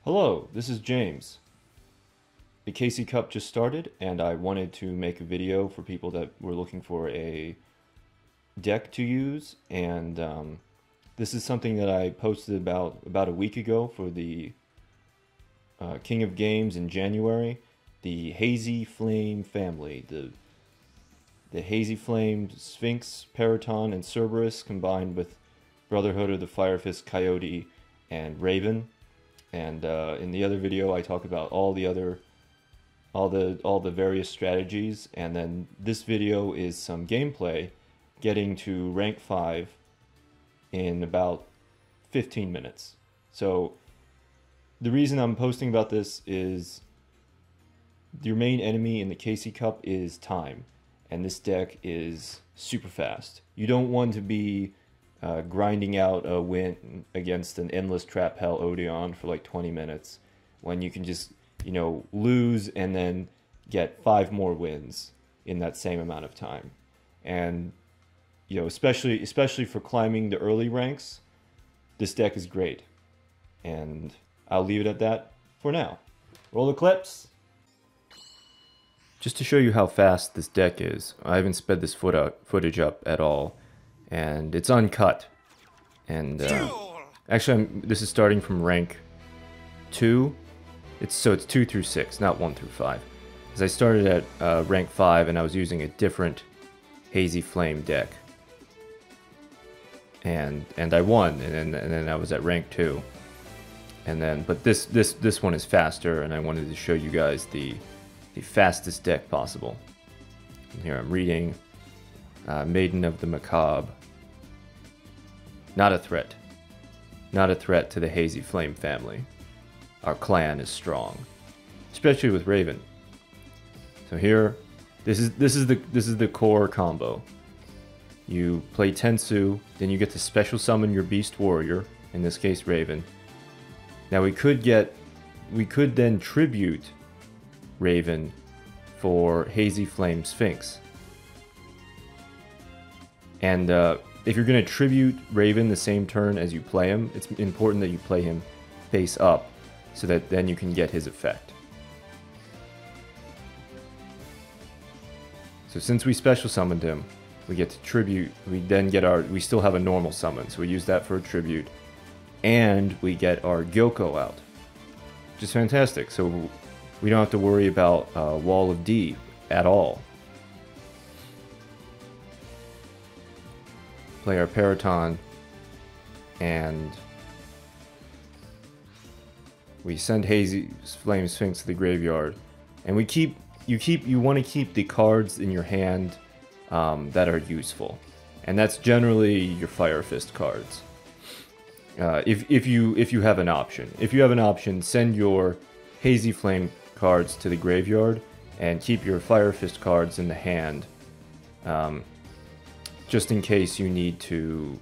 Hello, this is James. The Casey Cup just started, and I wanted to make a video for people that were looking for a deck to use. And this is something that I posted about a week ago for the King of Games in January. The Hazy Flame family, the Hazy Flame Sphinx, Periton, and Cerberus combined with Brotherhood of the Firefist Coyote and Raven. And in the other video, I talk about all the various strategies, and then this video is some gameplay getting to rank 5 in about 15 minutes. So the reason I'm posting about this is your main enemy in the Casey Cup is time, and this deck is super fast. You don't want to be grinding out a win against an endless trap hell Odeon for like 20 minutes when you can just, lose and then get 5 more wins in that same amount of time. And, especially for climbing the early ranks, this deck is great. And I'll leave it at that for now. Roll the clips! Just to show you how fast this deck is, I haven't sped this footage up at all. And it's uncut. And actually, this is starting from rank 2. It's 2 through 6, not 1 through 5. Because I started at rank 5, and I was using a different Hazy Flame deck. And I won, and then I was at rank 2. And then, but this one is faster, and I wanted to show you guys the fastest deck possible. And here I'm reading Maiden of the Macabre. Not a threat. Not a threat to the Hazy Flame family. Our clan is strong, especially with Raven. So here, this is the core combo. You play Tensu, then you get to special summon your Beast Warrior, in this case Raven. Now we could then tribute Raven for Hazy Flame Sphinx. And if you're going to tribute Raven the same turn as you play him, it's important that you play him face up so that then you can get his effect. So since we special summoned him, we get to tribute, we still have a normal summon, so we use that for a tribute, and we get our Gyoko out, which is fantastic. So we don't have to worry about Wall of D at all. Play our Periton, and we send Hazy Flame Sphinx to the graveyard, and you want to keep the cards in your hand that are useful, and that's generally your Fire Fist cards. If you have an option, send your Hazy Flame cards to the graveyard and keep your Fire Fist cards in the hand. Just in case you need to,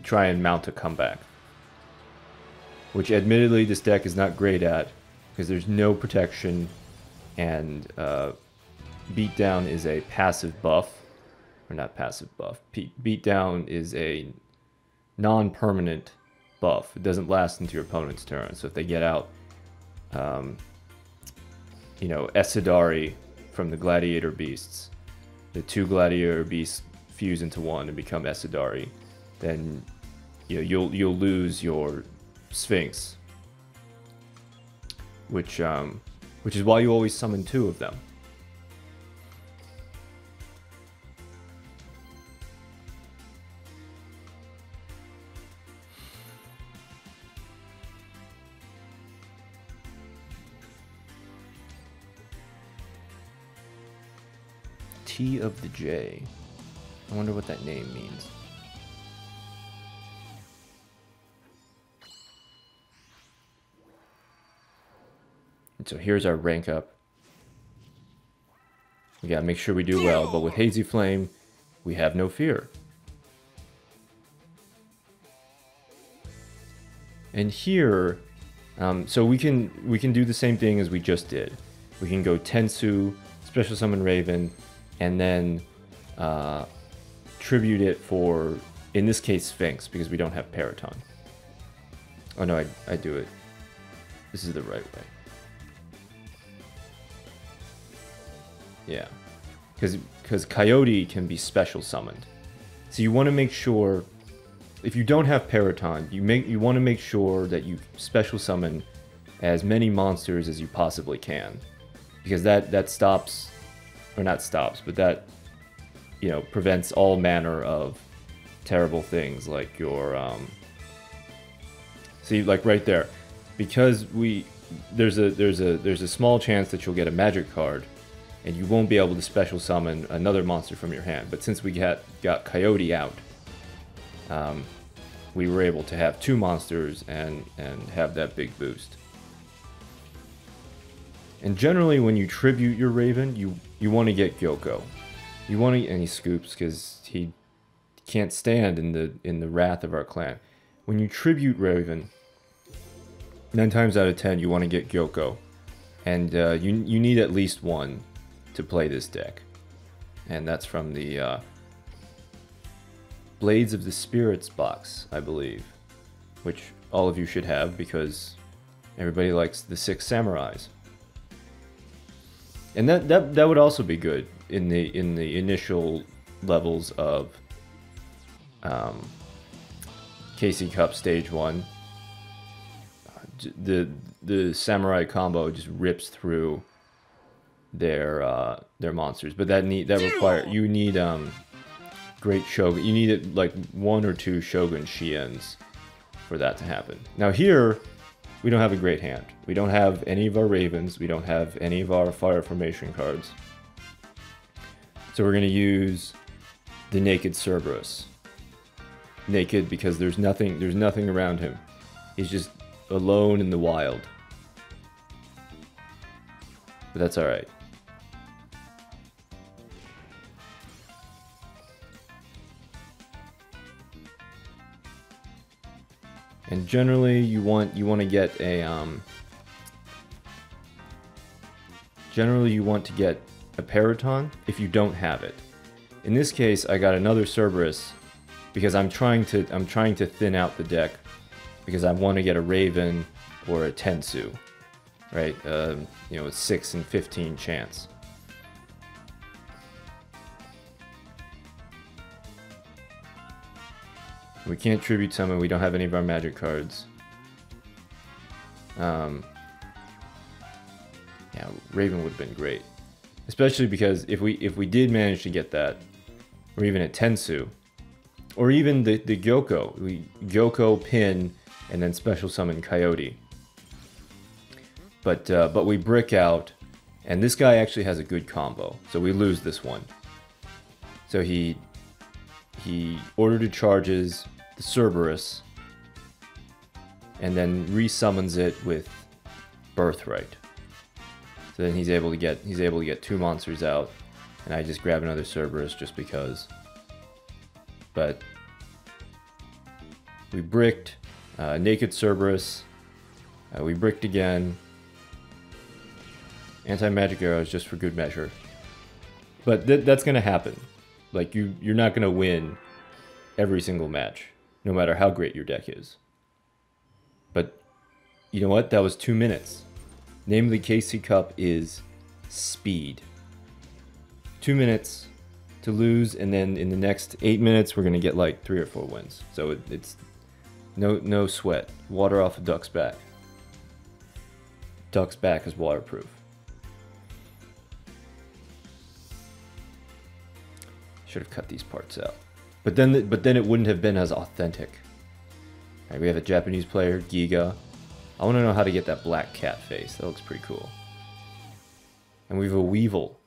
try and mount a comeback. Which, admittedly, this deck is not great at, because there's no protection, and Beatdown is a passive buff. Or not passive buff. Beatdown is a non-permanent buff. It doesn't last into your opponent's turn. So if they get out, Esidari from the Gladiator Beasts, the 2 Gladiator Beasts fuse into 1 and become Esidari, then you'll lose your Sphinx, which is why you always summon 2 of them. T of the J. I wonder what that name means. And so here's our rank up. We gotta make sure we do well, but with Hazy Flame, we have no fear. And here, so we can do the same thing as we just did. We can go Tensu, special summon Raven, and then tribute it for, in this case, Sphinx, because we don't have Periton. Oh no, I do it. This is the right way. Yeah, because Coyote can be special summoned. So you want to make sure, if you don't have Paraton, you want to make sure that you special summon as many monsters as you possibly can, because that stops, or not stops, but that, you know, prevents all manner of terrible things like your see, like right there, because there's a small chance that you'll get a magic card and you won't be able to special summon another monster from your hand. But since we got Coyote out, we were able to have 2 monsters and have that big boost. And generally, when you tribute your Raven, you want to get Gyoko. You want to, and he scoops because he can't stand in the wrath of our clan. When you tribute Raven, 9 times out of 10 you want to get Gyoko, and you need at least 1 to play this deck, and that's from the Blades of the Spirits box, I believe, which all of you should have because everybody likes the 6 samurais. And that would also be good in the initial levels of KC Cup Stage 1. The samurai combo just rips through their monsters, but that require, you need great shogun. You need like 1 or 2 shogun Shiens for that to happen. Now here, we don't have a great hand. We don't have any of our Ravens. We don't have any of our Fire Formation cards. So we're gonna use the Naked Cerberus. Naked because there's nothing around him. He's just alone in the wild. But that's alright. And generally you want to get a Paraton if you don't have it. In this case, I got another Cerberus because I'm trying to thin out the deck because I want to get a Raven or a Tensu, right? You know, a 6 in 15 chance. We can't tribute summon. We don't have any of our magic cards. Yeah, Raven would have been great, especially because if we did manage to get that, or even a Tensu, or even the Gyoko, Gyoko pin and then special summon Coyote. But we brick out, and this guy actually has a good combo, so we lose this one. So he order to charges the Cerberus, and then resummons it with Birthright. So then he's able to get 2 monsters out, and I just grab another Cerberus just because. But we bricked Naked Cerberus. We bricked again. Anti-magic arrows just for good measure. But that's gonna happen. Like you're not gonna win every single match, no matter how great your deck is. But you know what? That was 2 minutes. Name of the KC Cup is speed. 2 minutes to lose, and then in the next 8 minutes we're gonna get like 3 or 4 wins. So it's no sweat. Water off a duck's back. Duck's back is waterproof. Should have cut these parts out. But then it wouldn't have been as authentic. All right, we have a Japanese player, Giga. I want to know how to get that black cat face. That looks pretty cool. And we have a Weevil.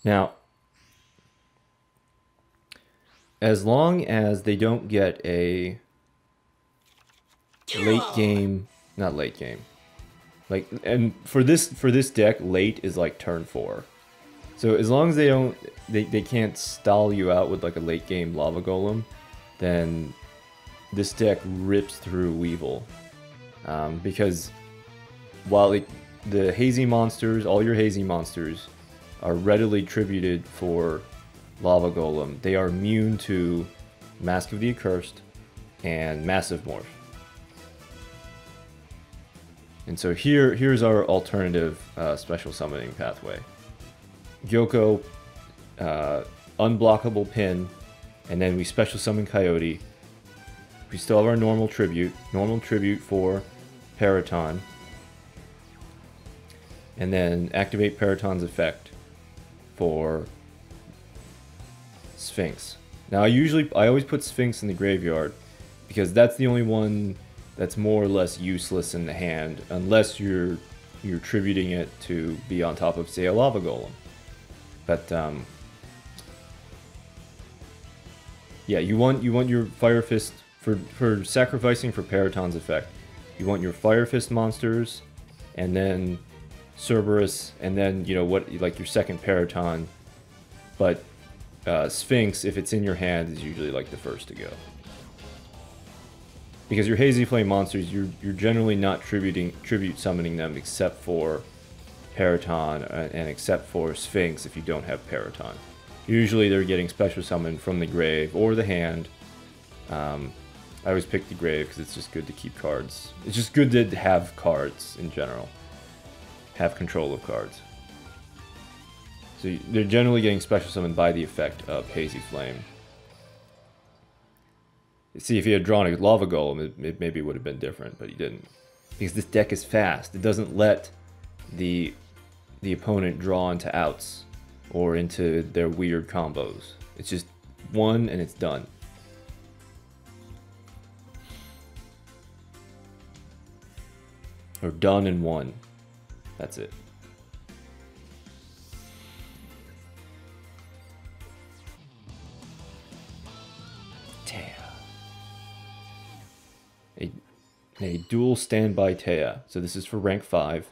Now, as long as they don't get a late game, not late game, like, and for this deck, late is like turn 4. So as long as they can't stall you out with like a late game Lava Golem, then this deck rips through Weevil. Because while the Hazy monsters, all your Hazy monsters, are readily tributed for Lava Golem, they are immune to Mask of the Accursed and Massive Morph. And so here's our alternative special summoning pathway. Gyoko, unblockable pin, and then we special summon Coyote. We still have our normal tribute for Paraton. And then activate Paraton's effect for Sphinx. Now I always put Sphinx in the graveyard because that's the only one that's more or less useless in the hand unless you're tributing it to be on top of, say, a Lava Golem. But yeah, you want your Fire Fist for sacrificing for Paraton's effect. You want your Fire Fist monsters, and then Cerberus, and then like your second Paraton. But Sphinx, if it's in your hand, is usually like the first to go. Because your Hazy Flame monsters, you're generally not tribute summoning them except for Paraton and except for Sphinx if you don't have Paraton. Usually they're getting special summoned from the grave or the hand. I always pick the grave because it's just good to keep cards. It's just good to have cards in general. Have control of cards. So they're generally getting special summoned by the effect of Hazy Flame. See, if he had drawn a Lava Golem, it maybe would have been different, but he didn't. Because this deck is fast. It doesn't let the opponent draw into outs or into their weird combos. It's just one and it's done. Or done in one. That's it. A dual standby Taya. So this is for rank 5.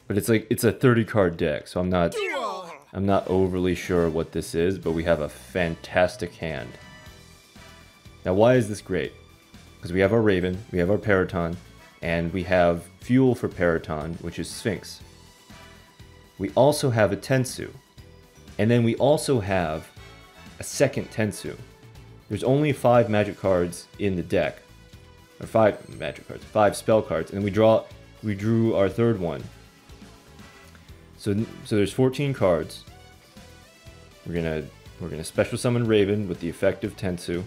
But it's a 30 card deck, so I'm not overly sure what this is, but we have a fantastic hand. Now why is this great? Because we have our Raven, we have our Paraton, and we have fuel for Paraton, which is Sphinx. We also have a Tensu. And then we also have a second Tensu. There's only 5 magic cards in the deck. Or 5 magic cards, 5 spell cards, and we drew our third one. So there's 14 cards. We're gonna special summon Raven with the effect of Tensu.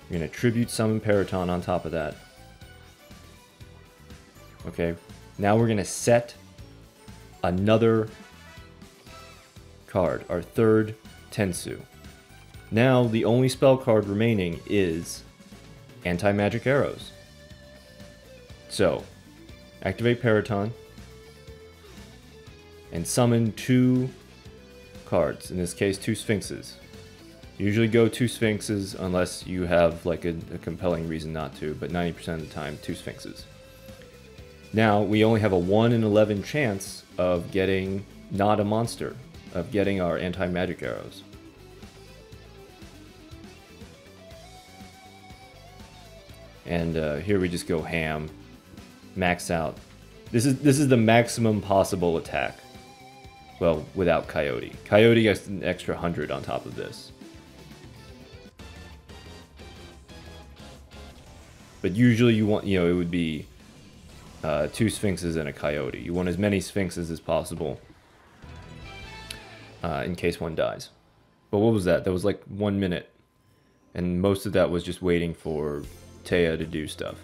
We're gonna tribute summon Paraton on top of that. Okay, now we're gonna set another card, our third Tensu. Now, the only spell card remaining is Anti-Magic Arrows. So, activate Paraton and summon 2 cards, in this case 2 Sphinxes. Usually go 2 Sphinxes unless you have like a compelling reason not to, but 90% of the time 2 Sphinxes. Now, we only have a 1 in 11 chance of getting not a monster, of getting our Anti-Magic Arrows. And here we just go ham, max out. This is the maximum possible attack. Well, without Coyote. Coyote gets an extra 100 on top of this. But usually you want, it would be 2 Sphinxes and a Coyote. You want as many Sphinxes as possible in case one dies. But what was that? That was like 1 minute. And most of that was just waiting for Taya to do stuff.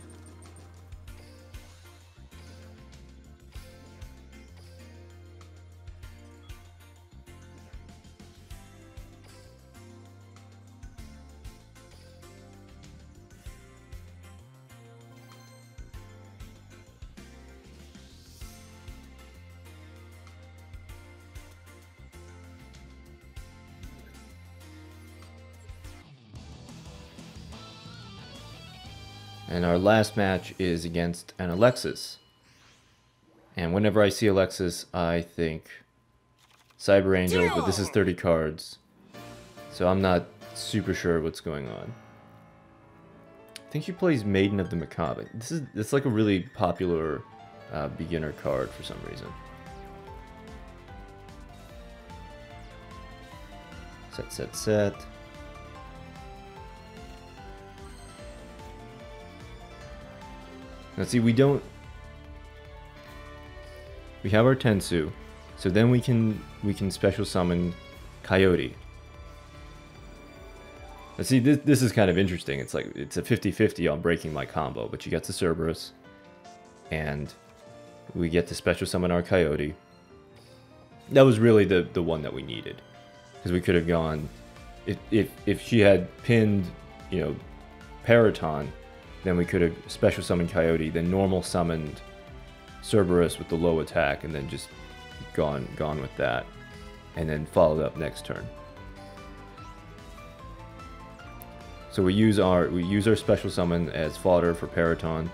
And our last match is against an Alexis. And whenever I see Alexis, I think Cyber Angel, but this is 30 cards. So I'm not super sure what's going on. I think she plays Maiden of the Macabre. It's like a really popular beginner card for some reason. Set. Now see, we have our Tensu, so then we can special summon Coyote. Now see, this is kind of interesting. It's like, it's a 50-50 on breaking my combo, but you get the Cerberus, and we get to special summon our Coyote. That was really the one that we needed, because we could have gone, if she had pinned, you know, Paraton, then we could have special summoned Coyote, then normal summoned Cerberus with the low attack, and then just gone with that, and then followed up next turn. So we use our special summon as fodder for Paraton.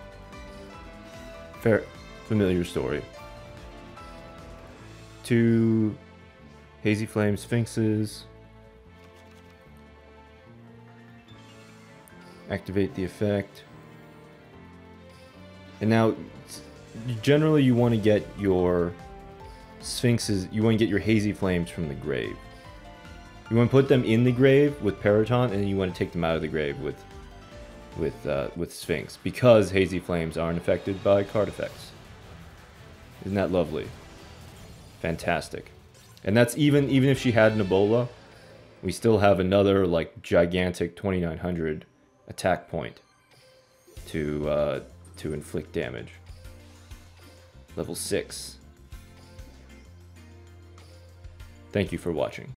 Familiar story. 2 Hazy Flame Sphinxes. Activate the effect. And now, generally you want to get your Sphinxes, you want to get your Hazy Flames from the grave. You want to put them in the grave with Paraton, and then you want to take them out of the grave with Sphinx, because Hazy Flames aren't affected by card effects. Isn't that lovely? Fantastic. And that's even if she had Ebola, we still have another like gigantic 2900 attack point to inflict damage. Level 6. Thank you for watching.